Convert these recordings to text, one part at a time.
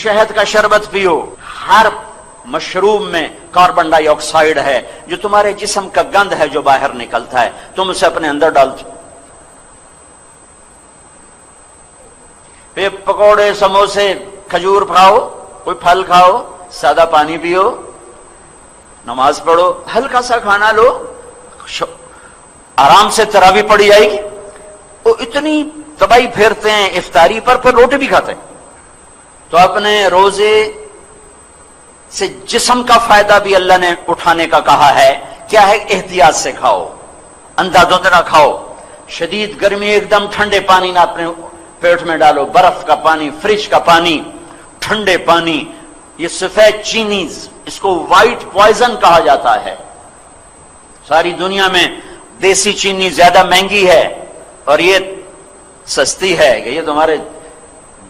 شہد کا شربت پیو، ہر مشروب میں کاربن ڈائی آکسائڈ ہے جو تمہارے جسم کا گند ہے جو باہر نکلتا ہے، تم اسے اپنے اندر ڈالتے. پھر پکوڑے، سموسے، کھجور کھاؤ، کوئی پھل کھاؤ، سادہ پانی پیو، نماز پڑھو، ہلکا سا کھانا لو، آرام سے تراویح پڑھی جائے گی. وہ اتنی تباہی پھیرتے ہیں افطاری پر، پھر روٹی بھی کھاتے ہیں. تو اپنے روزے سے جسم کا فائدہ بھی اللہ نے اٹھانے کا کہا ہے. کیا ہے؟ احتیاط سے کھاؤ، اندھا دھند نہ کھاؤ. شدید گرمی ایک دم ٹھنڈے پانی نہ اپنے پیٹ میں ڈالو، برف کا پانی، فریج کا پانی، ٹھنڈے پانی. یہ سفید چینی، اس کو وائٹ پوائزن کہا جاتا ہے. ساری دنیا میں دیسی چینی زیادہ مہنگی ہے اور یہ سستی ہے کہ یہ تمہارے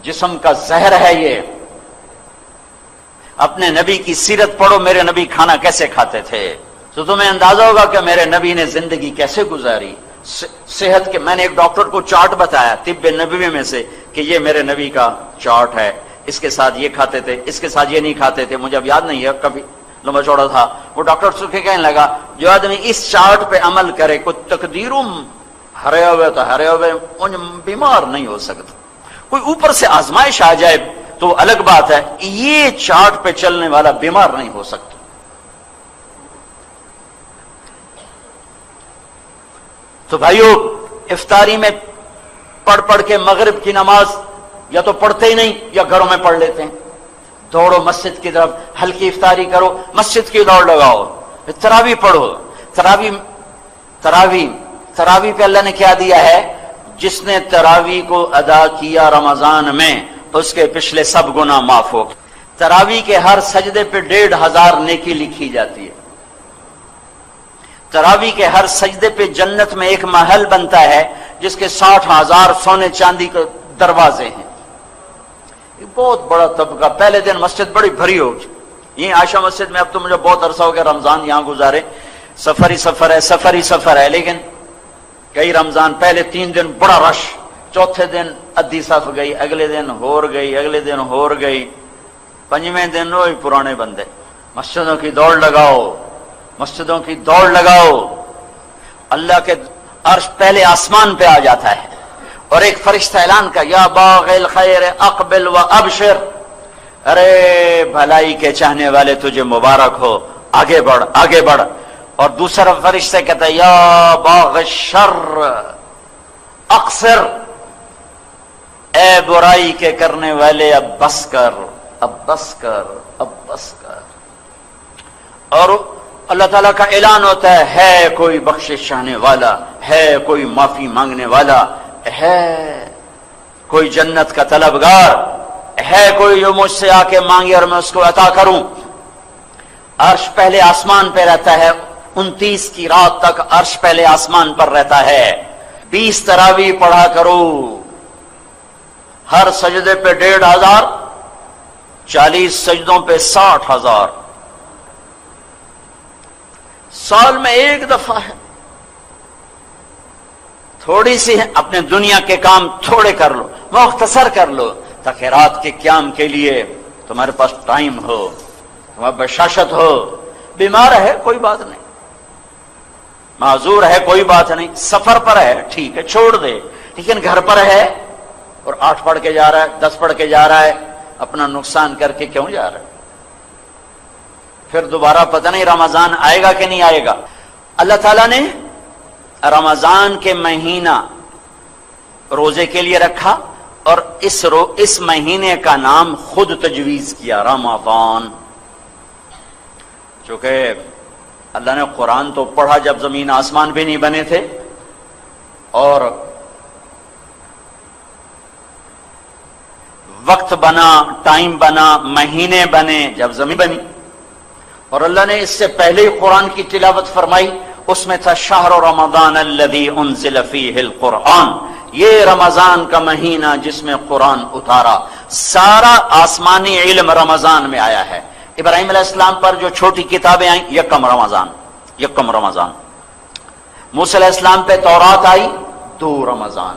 جسم کا زہر ہے. یہ اپنے نبی کی سیرت پڑھو، میرے نبی کھانا کیسے کھاتے تھے تو تمہیں اندازہ ہوگا کہ میرے نبی نے زندگی کیسے گزاری. صحت کے، میں نے ایک ڈاکٹر کو چارٹ بتایا طب نبوی میں سے کہ یہ میرے نبی کا چارٹ ہے، اس کے ساتھ یہ کھاتے تھے، اس کے ساتھ یہ نہیں کھاتے تھے. مجھے اب یاد نہیں ہے، کبھی لمبا چوڑا تھا. وہ ڈاکٹر سے کہنے لگا جو آدمی اس چارٹ پہ عمل کرے، کوئی تقدیروں ہرے ہوئے تو ہرے ہوئے بیمار نہیں ہو سکتا. کوئی اوپر سے آزمائش آ جائے تو الگ بات ہے، یہ چارٹ پہ چلنے والا بیمار نہیں ہو سکتا. تو بھائیو، افطاری میں پڑھ پڑھ کے مغرب کی نماز یا تو پڑھتے ہی نہیں یا گھروں میں پڑھ لیتے ہیں. دوڑو مسجد کی طرف، ہلکی افطاری کرو، مسجد کی دوڑ لگاؤ، تراویح پڑھو. تراویح پہ اللہ نے کیا دیا ہے؟ جس نے تراویح کو ادا کیا رمضان میں اس کے پچھلے سب گناہ معاف ہو. تراویح کے ہر سجدے پہ 1500 نیکی لکھی جاتی ہے. تراویح کے ہر سجدے پہ جنت میں ایک محل بنتا ہے جس کے 60,000 سونے چاندی کے دروازے ہیں. بہت بڑا طبقہ. پہلے دن مسجد بڑی بھری ہوگی. یہ عائشہ مسجد میں اب تو مجھے بہت عرصہ ہو گیا رمضان یہاں گزارے، سفر ہی سفر ہے، لیکن کئی رمضان پہلے 3 دن بڑا رش، چوتھے دن ادھی صف گئی، اگلے دن ہور گئی، اگلے دن ہور گئی، 5ویں دن وہی پرانے بندے. مسجدوں کی دوڑ لگاؤ، مسجدوں کی دوڑ لگاؤ. اللہ کے عرش پہلے آسمان پہ آ جاتا ہے اور ایک فرشتہ اعلان کا یا باغ الخیر اقبل و ابشر، ارے بھلائی کے چاہنے والے تجھے مبارک ہو، آگے بڑھ آگے بڑھ. اور دوسرا فرشتہ کہتا ہے یا باغ الشر اقصر، اے برائی کے کرنے والے اب بس کر، اب بس کر، اب بس کر. اور اللہ تعالیٰ کا اعلان ہوتا ہے کوئی بخشش چاہنے والا، ہے کوئی معافی مانگنے والا، ہے کوئی جنت کا طلبگار، ہے کوئی جو مجھ سے آ کے مانگے اور میں اس کو عطا کروں. عرش پہلے آسمان پہ رہتا ہے، 29 کی رات تک عرش پہلے آسمان پر رہتا ہے. 20 تراویح پڑھا کرو، ہر سجدے پہ 1500، 40 سجدوں پہ 60,000. سال میں ایک دفعہ ہے، تھوڑی سی ہے. اپنے دنیا کے کام تھوڑے کر لو، مختصر کر لو، تاکہ رات کے قیام کے لیے تمہارے پاس ٹائم ہو، تمہارا بشاشت ہو. بیمار ہے کوئی بات نہیں، معذور ہے کوئی بات نہیں، سفر پر ہے ٹھیک ہے چھوڑ دے، لیکن گھر پر ہے اور 8 پڑھ کے جا رہا ہے، 10 پڑھ کے جا رہا ہے، اپنا نقصان کر کے کیوں جا رہا ہے؟ پھر دوبارہ پتہ نہیں رمضان آئے گا کہ نہیں آئے گا. اللہ تعالیٰ نے رمضان کے مہینہ روزے کے لیے رکھا اور اس مہینے کا نام خود تجویز کیا، رمضان. چونکہ اللہ نے قرآن تو پڑھا جب زمین آسمان بھی نہیں بنے تھے، اور وقت بنا، ٹائم بنا، مہینے بنے جب زمین بنی. اور اللہ نے اس سے پہلے ہی قرآن کی تلاوت فرمائی، اس میں تھا شہر رمضان الذی انزل فیہ القرآن، یہ رمضان کا مہینہ جس میں قرآن اتارا. سارا آسمانی علم رمضان میں آیا ہے. ابراہیم علیہ السلام پر جو چھوٹی کتابیں آئیں یکم رمضان. موسیٰ علیہ السلام پہ تورات آئی 2 رمضان.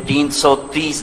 330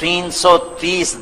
330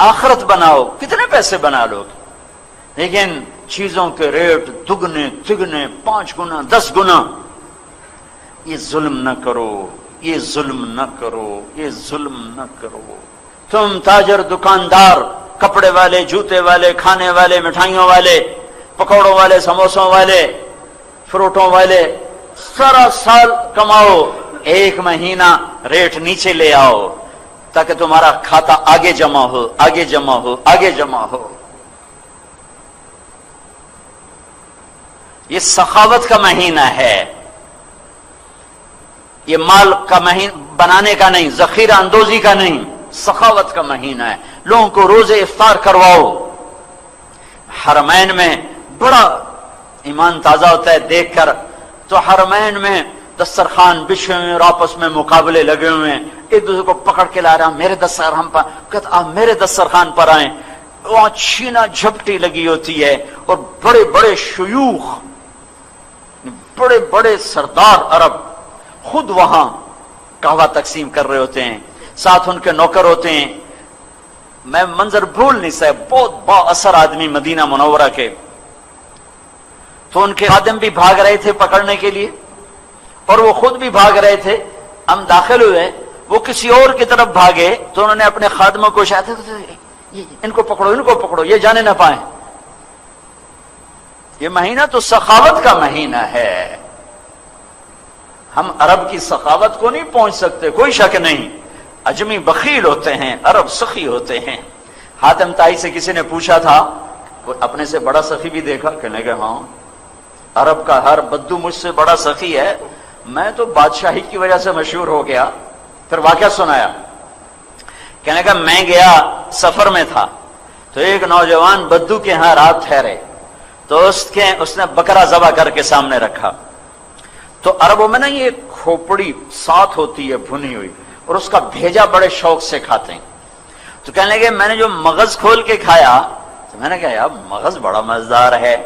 آخرت بناؤ، کتنے پیسے بنا لو گے؟ لیکن چیزوں کے ریٹ دگنے تگنے، 5 گنا 10 گنا. یہ ظلم نہ کرو، یہ ظلم نہ کرو، یہ ظلم نہ کرو. تم تاجر، دکاندار، کپڑے والے، جوتے والے، کھانے والے، مٹھائیوں والے، پکوڑوں والے، سموسوں والے، فروٹوں والے، سارا سال کماؤ، 1 مہینہ ریٹ نیچے لے آؤ تاکہ تمہارا کھاتا آگے جمع ہو، آگے جمع ہو، آگے جمع ہو. یہ سخاوت کا مہینہ ہے، یہ مال کا مہینہ بنانے کا نہیں، ذخیرہ اندوزی کا نہیں، سخاوت کا مہینہ ہے. لوگوں کو روزے افطار کرواؤ. حرمین میں بڑا ایمان تازہ ہوتا ہے دیکھ کر. تو حرمین میں دسترخوان بچھے ہوئے اور آپس میں مقابلے لگے ہوئے ہیں، ایک دوسرے کو پکڑ کے لا رہا، میرے دسترخوان پر، کہتا آپ میرے دسترخوان پر آئیں. وہاں چھینا جھپٹی لگی ہوتی ہے اور بڑے بڑے شیوخ، بڑے بڑے سردار عرب خود وہاں قہوہ تقسیم کر رہے ہوتے ہیں، ساتھ ان کے نوکر ہوتے ہیں. میں منظر بھول نہیں سکتا، بہت با اثر آدمی مدینہ منورہ کے. تو ان کے خادم بھی بھاگ رہے تھے پکڑنے کے لیے اور وہ خود بھی بھاگ رہے تھے. ہم داخل ہوئے، وہ کسی اور کی طرف بھاگے تو انہوں نے اپنے خادموں کو شاید ان کو پکڑو، ان کو پکڑو، یہ جانے نہ پائیں. یہ مہینہ تو سخاوت کا مہینہ ہے. ہم عرب کی سخاوت کو نہیں پہنچ سکتے، کوئی شک نہیں. اجمی بخیل ہوتے ہیں، عرب سخی ہوتے ہیں. حاتم طائی سے کسی نے پوچھا تھا، اپنے سے بڑا سخی بھی دیکھا؟ کہنے کہ ہاں، عرب کا ہر بدو مجھ سے بڑا سخی ہے، میں تو بادشاہی کی وجہ سے مشہور ہو گیا. پھر واقعہ سنایا. کہنے کہ میں گیا، سفر میں تھا، تو ایک نوجوان بدو کے ہاں رات ٹھہرے، تو اس نے بکرا ذبح کر کے سامنے رکھا. تو عربوں میں نا یہ کھوپڑی ساتھ ہوتی ہے بھنی ہوئی، اور اس کا بھیجا بڑے شوق سے کھاتے ہیں. تو کہنے لگے میں نے جو مغز کھول کے کھایا، تو میں نے کہا یار مغز بڑا مزیدار ہے.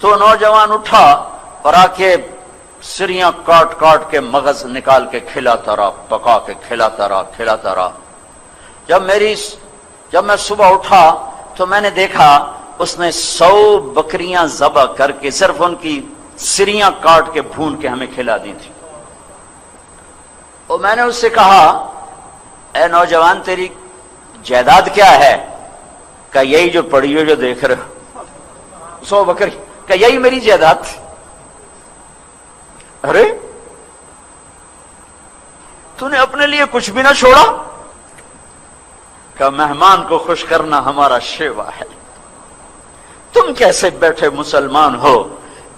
تو نوجوان اٹھا اور آ کے سریاں کاٹ کاٹ کے مغز نکال کے کھلاتا رہا، پکا کے کھلاتا رہا. جب میں صبح اٹھا تو میں نے دیکھا اس نے 100 بکریاں ذبح کر کے صرف ان کی سریاں کاٹ کے بھون کے ہمیں کھلا دی تھی. اور میں نے اس سے کہا اے نوجوان تیری جائیداد کیا ہے؟ کہ یہی جو پڑی ہو جو دیکھ رہے ہو، 100 بکری. کہ یہی میری جائیداد تھی. ارے تو نے اپنے لیے کچھ بھی نہ چھوڑا؟ کہ مہمان کو خوش کرنا ہمارا شیوا ہے. تم کیسے بیٹھے مسلمان ہو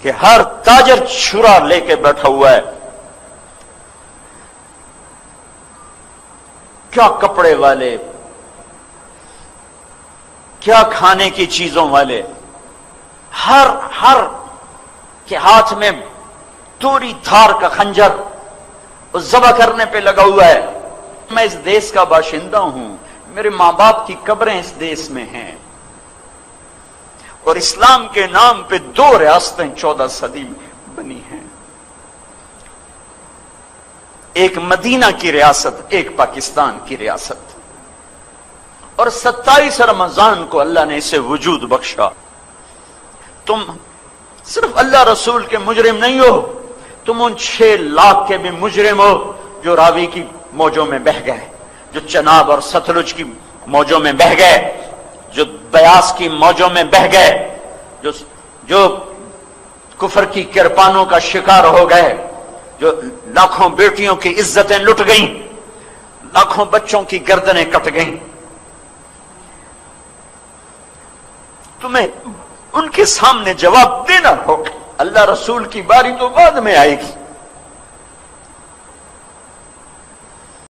کہ ہر تاجر چھرا لے کے بیٹھا ہوا ہے، کیا کپڑے والے، کیا کھانے کی چیزوں والے، ہر کے ہاتھ میں توری دھار کا خنجر اس ذبح کرنے پہ لگا ہوا ہے. میں اس دیس کا باشندہ ہوں، میرے ماں باپ کی قبریں اس دیس میں ہیں، اور اسلام کے نام پہ 2 ریاستیں 14 صدی میں بنی ہیں، ایک مدینہ کی ریاست، ایک پاکستان کی ریاست. اور 27 رمضان کو اللہ نے اسے وجود بخشا. تم صرف اللہ رسول کے مجرم نہیں ہو، تم ان 6 لاکھ کے بھی مجرم ہو جو راوی کی موجوں میں بہہ گئے، جو چناب اور ستلج کی موجوں میں بہہ گئے، جو بیاس کی موجوں میں بہہ گئے، جو کفر کی کرپانوں کا شکار ہو گئے، جو لاکھوں بیٹیوں کی عزتیں لٹ گئیں، لاکھوں بچوں کی گردنیں کٹ گئیں. تمہیں ان کے سامنے جواب دینا ہوگا. اللہ رسول کی باری تو بعد میں آئے گی.